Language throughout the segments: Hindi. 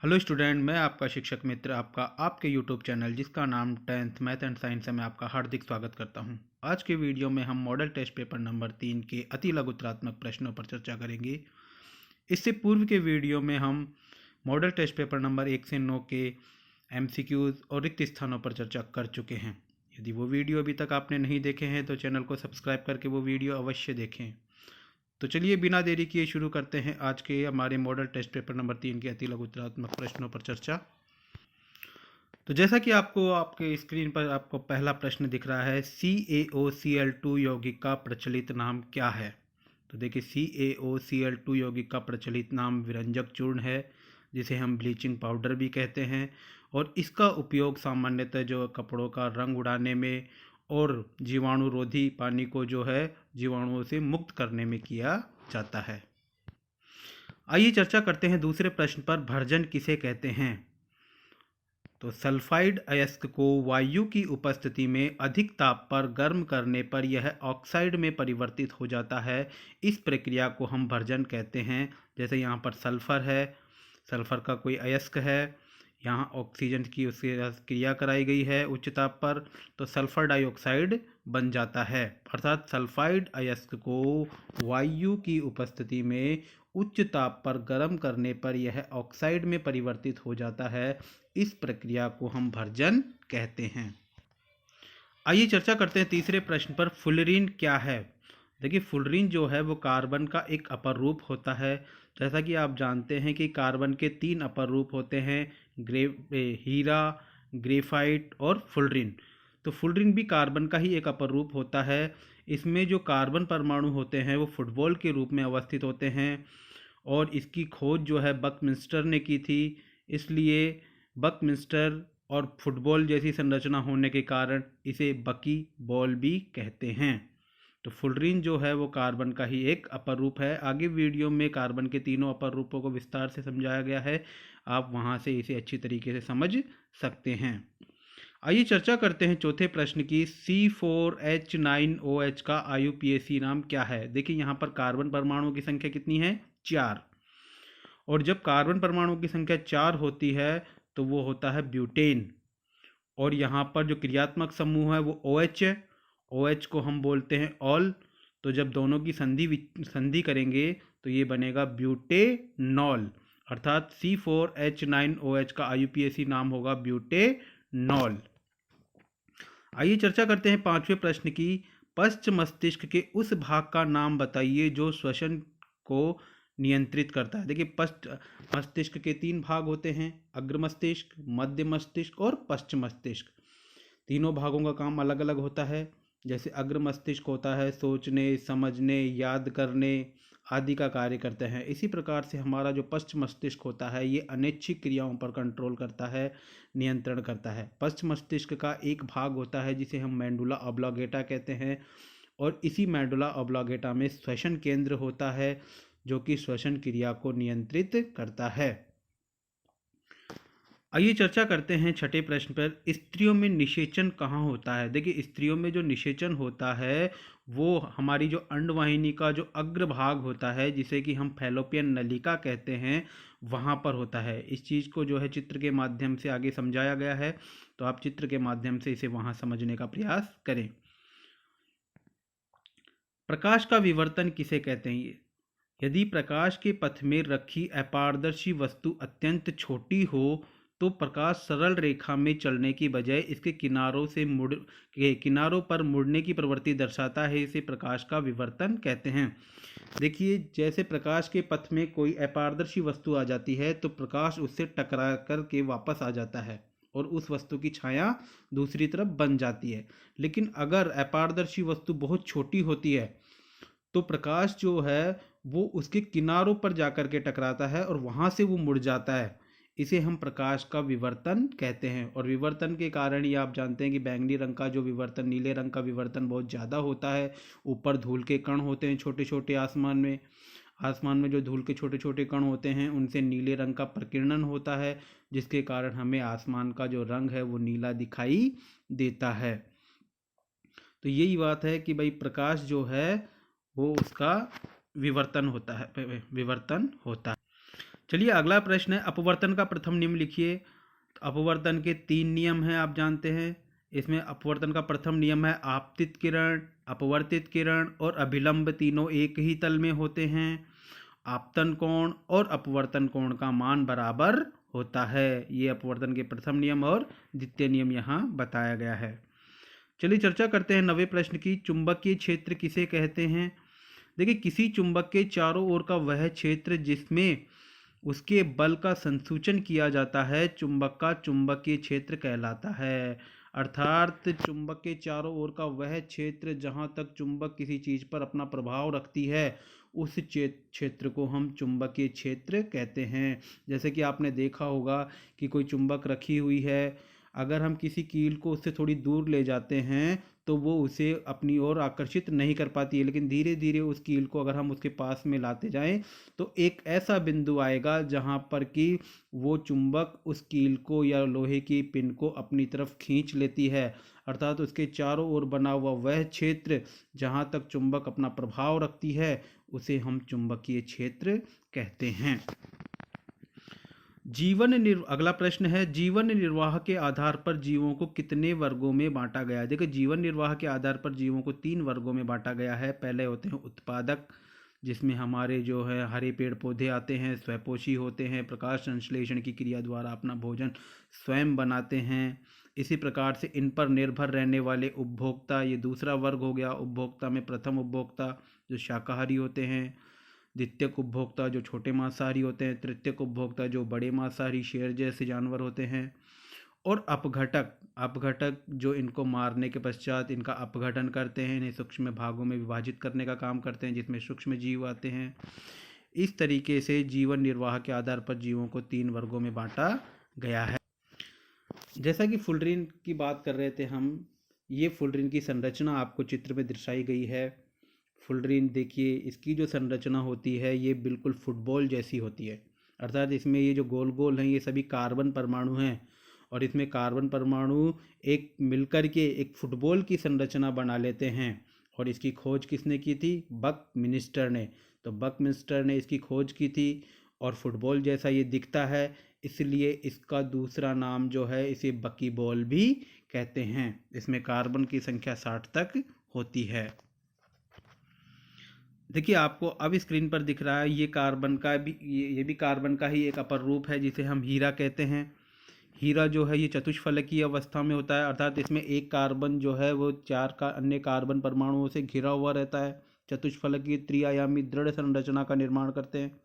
हेलो स्टूडेंट, मैं आपका शिक्षक मित्र आपका आपके यूट्यूब चैनल जिसका नाम 10th मैथ एंड साइंस है, मैं आपका हार्दिक स्वागत करता हूं। आज के वीडियो में हम मॉडल टेस्ट पेपर नंबर 3 के अति लघुतरात्मक प्रश्नों पर चर्चा करेंगे। इससे पूर्व के वीडियो में हम मॉडल टेस्ट पेपर नंबर 1 से 9 के MCQs और रिक्त स्थानों पर चर्चा कर चुके हैं। यदि वो वीडियो अभी तक आपने नहीं देखे हैं तो चैनल को सब्सक्राइब करके वो वीडियो अवश्य देखें। तो चलिए बिना देरी किए शुरू करते हैं आज के हमारे मॉडल टेस्ट पेपर नंबर 3 के अति लघुतरात्मक प्रश्नों पर चर्चा। तो जैसा कि आपको आपके स्क्रीन पर आपको पहला प्रश्न दिख रहा है, CaOCl2 यौगिक का प्रचलित नाम क्या है। तो देखिए, CaOCl2 यौगिक का प्रचलित नाम विरंजक चूर्ण है, जिसे हम ब्लीचिंग पाउडर भी कहते हैं, और इसका उपयोग सामान्यतः जो कपड़ों का रंग उड़ाने में और जीवाणुरोधी पानी को जो है जीवाणुओं से मुक्त करने में किया जाता है। आइए चर्चा करते हैं दूसरे प्रश्न पर, भर्जन किसे कहते हैं। तो सल्फाइड अयस्क को वायु की उपस्थिति में अधिक ताप पर गर्म करने पर यह ऑक्साइड में परिवर्तित हो जाता है। इस प्रक्रिया को हम भर्जन कहते हैं। जैसे यहाँ पर सल्फर है, सल्फर का कोई अयस्क है, यहाँ ऑक्सीजन की उससे क्रिया कराई गई है उच्च ताप पर, तो सल्फर डाइऑक्साइड बन जाता है। अर्थात सल्फाइड अयस्क को वायु की उपस्थिति में उच्च ताप पर गर्म करने पर यह ऑक्साइड में परिवर्तित हो जाता है। इस प्रक्रिया को हम भर्जन कहते हैं। आइए चर्चा करते हैं तीसरे प्रश्न पर, फुलरीन क्या है। देखिए, फुलरीन जो है वो कार्बन का एक अपर रूप होता है। जैसा कि आप जानते हैं कि कार्बन के 3 अपर रूप होते हैं, हीरा, ग्रेफाइट और फुलरीन। तो फुलरीन भी कार्बन का ही एक अपर रूप होता है। इसमें जो कार्बन परमाणु होते हैं वो फुटबॉल के रूप में अवस्थित होते हैं, और इसकी खोज जो है बकमिंस्टर ने की थी। इसलिए बकमिंस्टर और फुटबॉल जैसी संरचना होने के कारण इसे बकी बॉल भी कहते हैं। तो फुलरीन जो है वो कार्बन का ही एक अपर रूप है। आगे वीडियो में कार्बन के तीनों अपर रूपों को विस्तार से समझाया गया है, आप वहां से इसे अच्छी तरीके से समझ सकते हैं। आइए चर्चा करते हैं चौथे प्रश्न की, C4H9OH का IUPAC नाम क्या है। देखिए, यहाँ पर कार्बन परमाणुओं की संख्या कितनी है, 4। और जब कार्बन परमाणुओं की संख्या 4 होती है तो वो होता है ब्यूटेन। और यहाँ पर जो क्रियात्मक समूह है वो OH है। OH को हम बोलते हैं ऑल। तो जब दोनों की संधि करेंगे तो ये बनेगा ब्यूटेनॉल। अर्थात C4H9OH का IUPAC नाम होगा ब्यूटेनॉल। आइए चर्चा करते हैं पांचवें प्रश्न की, पश्च मस्तिष्क के उस भाग का नाम बताइए जो श्वसन को नियंत्रित करता है। देखिए, पश्च मस्तिष्क के 3 भाग होते हैं, अग्र मस्तिष्क, मध्य मस्तिष्क और पश्च मस्तिष्क। तीनों भागों का काम अलग अलग होता है। जैसे अग्र मस्तिष्क होता है सोचने, समझने, याद करने आदि का कार्य करते हैं। इसी प्रकार से हमारा जो पश्च मस्तिष्क होता है ये अनैच्छिक क्रियाओं पर कंट्रोल करता है, नियंत्रण करता है। पश्च मस्तिष्क का एक भाग होता है जिसे हम मेडुला ऑब्लांगेटा कहते हैं, और इसी मेडुला ऑब्लांगेटा में श्वसन केंद्र होता है जो कि श्वसन क्रिया को नियंत्रित करता है। आइए चर्चा करते हैं छठे प्रश्न पर, स्त्रियों में निषेचन कहाँ होता है। देखिए, स्त्रियों में जो निषेचन होता है वो हमारी जो अंडवाहिनी का जो अग्रभाग होता है, जिसे कि हम फैलोपियन नलिका कहते हैं, वहाँ पर होता है। इस चीज़ को जो है चित्र के माध्यम से आगे समझाया गया है, तो आप चित्र के माध्यम से इसे वहाँ समझने का प्रयास करें। प्रकाश का विवर्तन किसे कहते हैं। यदि प्रकाश के पथ में रखी अपारदर्शी वस्तु अत्यंत छोटी हो तो प्रकाश सरल रेखा में चलने की बजाय इसके किनारों पर मुड़ने की प्रवृत्ति दर्शाता है। इसे प्रकाश का विवर्तन कहते हैं। देखिए, जैसे प्रकाश के पथ में कोई अपारदर्शी वस्तु आ जाती है तो प्रकाश उससे टकरा कर के वापस आ जाता है और उस वस्तु की छाया दूसरी तरफ बन जाती है। लेकिन अगर अपारदर्शी वस्तु बहुत छोटी होती है तो प्रकाश जो है वो उसके किनारों पर जाकर के टकराता है और वहां से वो मुड़ जाता है। इसे हम प्रकाश का विवर्तन कहते हैं। और विवर्तन के कारण ही आप जानते हैं कि बैंगनी रंग का जो विवर्तन, नीले रंग का विवर्तन बहुत ज़्यादा होता है। ऊपर धूल के कण होते हैं छोटे छोटे आसमान में जो धूल के छोटे छोटे कण होते हैं उनसे नीले रंग का प्रकीर्णन होता है, जिसके कारण हमें आसमान का जो रंग है वो नीला दिखाई देता है। तो यही बात है कि भाई प्रकाश जो है वो उसका विवर्तन होता है। चलिए अगला प्रश्न है, अपवर्तन का प्रथम नियम लिखिए। तो अपवर्तन के 3 नियम हैं, आप जानते हैं। इसमें अपवर्तन का प्रथम नियम है आपतित किरण, अपवर्तित किरण और अभिलंब तीनों एक ही तल में होते हैं। आपतन कोण और अपवर्तन कोण का मान बराबर होता है। ये अपवर्तन के प्रथम नियम और द्वितीय नियम यहाँ बताया गया है। चलिए चर्चा करते हैं 9वें प्रश्न की। चुंबकीय क्षेत्र किसे कहते हैं? देखिए, किसी चुंबक के चारों ओर का वह क्षेत्र जिसमें उसके बल का संसूचन किया जाता है, चुंबक का चुंबकीय क्षेत्र कहलाता है। अर्थात चुंबक के चारों ओर का वह क्षेत्र जहाँ तक चुंबक किसी चीज़ पर अपना प्रभाव रखती है, उस क्षेत्र को हम चुंबकीय क्षेत्र कहते हैं। जैसे कि आपने देखा होगा कि कोई चुंबक रखी हुई है, अगर हम किसी कील को उससे थोड़ी दूर ले जाते हैं तो वो उसे अपनी ओर आकर्षित नहीं कर पाती है, लेकिन धीरे धीरे उस कील को अगर हम उसके पास में लाते जाएं तो एक ऐसा बिंदु आएगा जहां पर कि वो चुंबक उस कील को या लोहे की पिन को अपनी तरफ खींच लेती है। अर्थात उसके चारों ओर बना हुआ वह क्षेत्र जहां तक चुंबक अपना प्रभाव रखती है, उसे हम चुंबकीय क्षेत्र कहते हैं। अगला प्रश्न है, जीवन निर्वाह के आधार पर जीवों को कितने वर्गों में बांटा गया है? देखिए, जीवन निर्वाह के आधार पर जीवों को 3 वर्गों में बांटा गया है। पहले होते हैं उत्पादक, जिसमें हमारे जो है हरे पेड़ पौधे आते हैं। स्वयंपोषी होते हैं, प्रकाश संश्लेषण की क्रिया द्वारा अपना भोजन स्वयं बनाते हैं। इसी प्रकार से इन पर निर्भर रहने वाले उपभोक्ता, ये दूसरा वर्ग हो गया। उपभोक्ता में प्रथम उपभोक्ता जो शाकाहारी होते हैं, द्वितीयक उपभोक्ता जो छोटे मांसाहारी होते हैं, तृतीयक उपभोक्ता जो बड़े मांसाहारी शेर जैसे जानवर होते हैं, और अपघटक अपघटक जो इनको मारने के पश्चात इनका अपघटन करते हैं, इन्हें सूक्ष्म भागों में विभाजित करने का काम करते हैं, जिसमें सूक्ष्म जीव आते हैं। इस तरीके से जीवन निर्वाह के आधार पर जीवों को 3 वर्गों में बांटा गया है। जैसा कि फुलरीन की बात कर रहे थे हम, ये फुलरीन की संरचना आपको चित्र में दर्शाई गई है। फुलरीन देखिए, इसकी जो संरचना होती है ये बिल्कुल फुटबॉल जैसी होती है। अर्थात इसमें ये जो गोल गोल हैं ये सभी कार्बन परमाणु हैं, और इसमें कार्बन परमाणु एक मिलकर के एक फुटबॉल की संरचना बना लेते हैं। और इसकी खोज किसने की थी? बकमिंस्टर ने। तो बकमिंस्टर ने इसकी खोज की थी, और फुटबॉल जैसा ये दिखता है, इसलिए इसका दूसरा नाम जो है इसे बकी बॉल भी कहते हैं। इसमें कार्बन की संख्या 60 तक होती है। देखिए, आपको अब स्क्रीन पर दिख रहा है ये कार्बन का भी, ये भी कार्बन का ही एक अपर रूप है जिसे हम हीरा कहते हैं। हीरा जो है ये चतुष्फलकीय अवस्था में होता है, अर्थात इसमें एक कार्बन जो है वो 4 का अन्य कार्बन परमाणुओं से घिरा हुआ रहता है। चतुष्फलकीय त्रिआयामी दृढ़ संरचना का निर्माण करते हैं।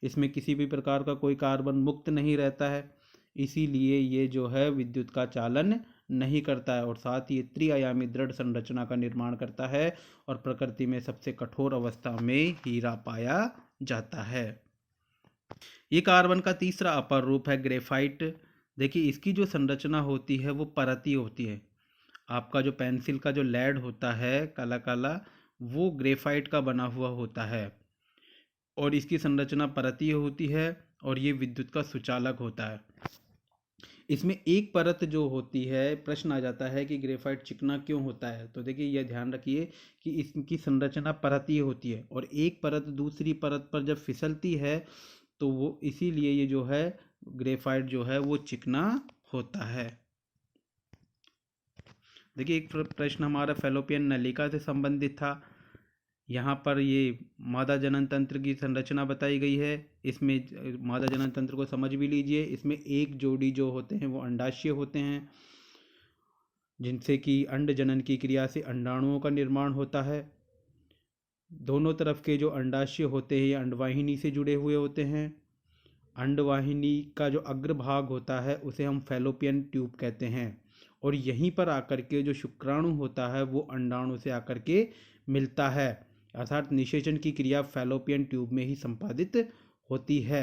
इसमें किसी भी प्रकार का कोई कार्बन मुक्त नहीं रहता है, इसीलिए ये जो है विद्युत का चालन नहीं करता है, और साथ ही त्रिआयामी दृढ़ संरचना का निर्माण करता है, और प्रकृति में सबसे कठोर अवस्था में हीरा पाया जाता है। ये कार्बन का तीसरा अपर रूप है ग्रेफाइट। देखिए, इसकी जो संरचना होती है वो परतीय होती है। आपका जो पेंसिल का जो लेड होता है काला काला, वो ग्रेफाइट का बना हुआ होता है, और इसकी संरचना परतीय होती है, और ये विद्युत का सुचालक होता है। इसमें एक परत जो होती है, प्रश्न आ जाता है कि ग्रेफाइट चिकना क्यों होता है? तो देखिए, यह ध्यान रखिए कि इसकी संरचना परतीय होती है, और एक परत दूसरी परत पर जब फिसलती है तो वो इसीलिए ये जो है ग्रेफाइट जो है वो चिकना होता है। देखिए, एक प्रश्न हमारा फैलोपियन नलिका से संबंधित था। यहाँ पर ये मादा जनन तंत्र की संरचना बताई गई है। इसमें मादा जनन तंत्र को समझ भी लीजिए। इसमें एक जोड़ी जो होते हैं वो अंडाशय होते हैं, जिनसे कि अंड जनन की क्रिया से अंडाणुओं का निर्माण होता है। दोनों तरफ के जो अंडाशय होते हैं ये अंडवाहिनी से जुड़े हुए होते हैं। अंडवाहिनी का जो अग्रभाग होता है उसे हम फैलोपियन ट्यूब कहते हैं, और यहीं पर आकर के जो शुक्राणु होता है वो अंडाणु से आकर के मिलता है। अर्थात निषेचन की क्रिया फैलोपियन ट्यूब में ही संपादित होती है।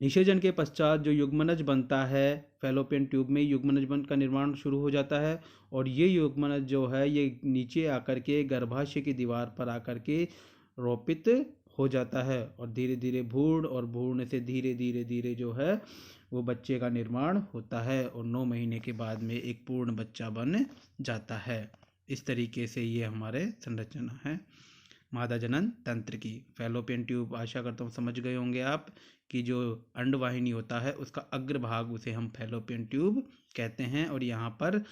निषेचन के पश्चात जो युग्मनज बनता है, फैलोपियन ट्यूब में युग्मनज बन का निर्माण शुरू हो जाता है, और ये युग्मनज जो है ये नीचे आकर के गर्भाशय की दीवार पर आकर के रोपित हो जाता है, और धीरे धीरे भ्रूण, और भ्रूण से धीरे धीरे धीरे जो है वो बच्चे का निर्माण होता है, और 9 महीने के बाद में एक पूर्ण बच्चा बन जाता है। इस तरीके से ये हमारे संरचना है। मादा जनन तंत्र की। फैलोपियन ट्यूब आशा करता हूँ समझ गए होंगे आप कि जो अंडवाहिनी होता है उसका अग्रभाग उसे हम फैलोपियन ट्यूब कहते हैं, और यहाँ पर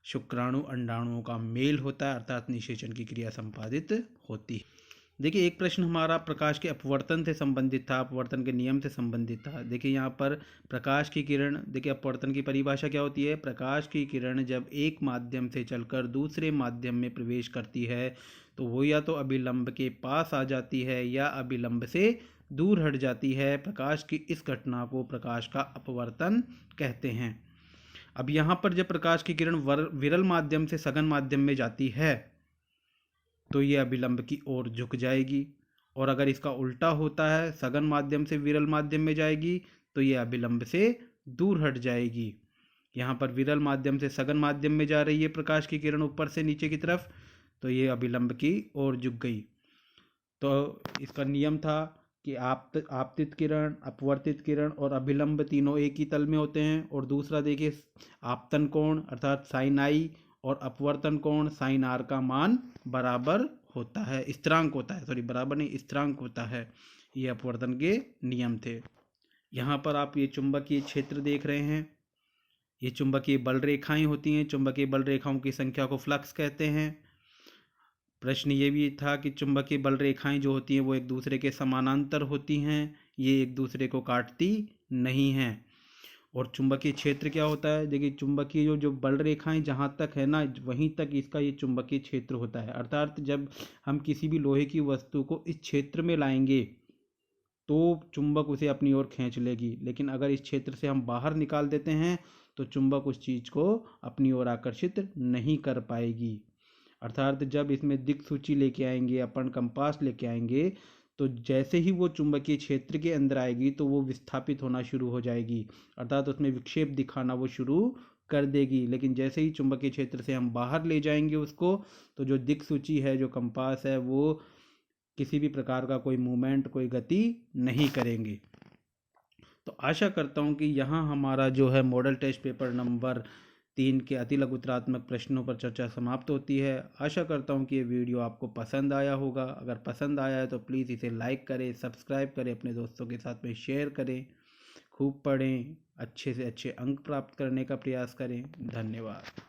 शुक्राणु अंडाणुओं का मेल होता है अर्थात निषेचन की क्रिया संपादित होती है। देखिए एक प्रश्न हमारा प्रकाश के अपवर्तन से संबंधित था, अपवर्तन के नियम से संबंधित था। देखिए यहाँ पर प्रकाश की किरण, देखिए अपवर्तन की परिभाषा क्या होती है, प्रकाश की किरण जब एक माध्यम से चलकर दूसरे माध्यम में प्रवेश करती है तो वो या तो अभिलंब के पास आ जाती है या अभिलंब से दूर हट जाती है। प्रकाश की इस घटना को प्रकाश का अपवर्तन कहते हैं। अब यहाँ पर जब प्रकाश की किरण विरल माध्यम से सघन माध्यम में जाती है तो ये अभिलंब की ओर झुक जाएगी, और अगर इसका उल्टा होता है, सघन माध्यम से विरल माध्यम में जाएगी तो ये अभिलंब से दूर हट जाएगी। यहाँ पर विरल माध्यम से सघन माध्यम में जा रही है प्रकाश की किरण ऊपर से नीचे की तरफ, तो ये अभिलंब की ओर झुक गई। तो इसका नियम था कि आपतित किरण, अपवर्तित किरण और अभिलंब तीनों एक ही तल में होते हैं। और दूसरा देखिए आपतन कोण अर्थात साइन आई और अपवर्तन कोण साइन आर का मान बराबर होता है, स्थिरांक होता है, सॉरी बराबर नहीं स्थिरांक होता है। ये अपवर्तन के नियम थे। यहाँ पर आप ये चुंबकीय क्षेत्र देख रहे हैं, ये चुंबकीय बल रेखाएं होती हैं, चुंबकीय बल रेखाओं की संख्या को फ्लक्स कहते हैं। प्रश्न ये भी था कि चुंबकीय बल रेखाएं जो होती हैं वो एक दूसरे के समानांतर होती हैं, ये एक दूसरे को काटती नहीं हैं। और चुंबकीय क्षेत्र क्या होता है, देखिए चुंबकीय जो बल रेखाएं जहाँ तक है ना वहीं तक इसका ये चुंबकीय क्षेत्र होता है। अर्थात जब हम किसी भी लोहे की वस्तु को इस क्षेत्र में लाएंगे तो चुंबक उसे अपनी ओर खींच लेगी, लेकिन अगर इस क्षेत्र से हम बाहर निकाल देते हैं तो चुंबक उस चीज़ को अपनी ओर आकर्षित नहीं कर पाएगी। अर्थात जब इसमें दिक्सूची लेके आएंगे, अपन कंपास लेके आएंगे, तो जैसे ही वो चुंबकीय क्षेत्र के अंदर आएगी तो वो विस्थापित होना शुरू हो जाएगी, अर्थात उसमें विक्षेप दिखाना वो शुरू कर देगी। लेकिन जैसे ही चुंबकीय क्षेत्र से हम बाहर ले जाएंगे उसको, तो जो दिक्सूची है, जो कंपास है, वो किसी भी प्रकार का कोई मूवमेंट, कोई गति नहीं करेंगे। तो आशा करता हूँ कि यहाँ हमारा जो है मॉडल टेस्ट पेपर नंबर 3 के अति लघुत्तरात्मक प्रश्नों पर चर्चा समाप्त होती है। आशा करता हूँ कि ये वीडियो आपको पसंद आया होगा। अगर पसंद आया है तो प्लीज़ इसे लाइक करें, सब्सक्राइब करें, अपने दोस्तों के साथ में शेयर करें, खूब पढ़ें, अच्छे से अच्छे अंक प्राप्त करने का प्रयास करें। धन्यवाद।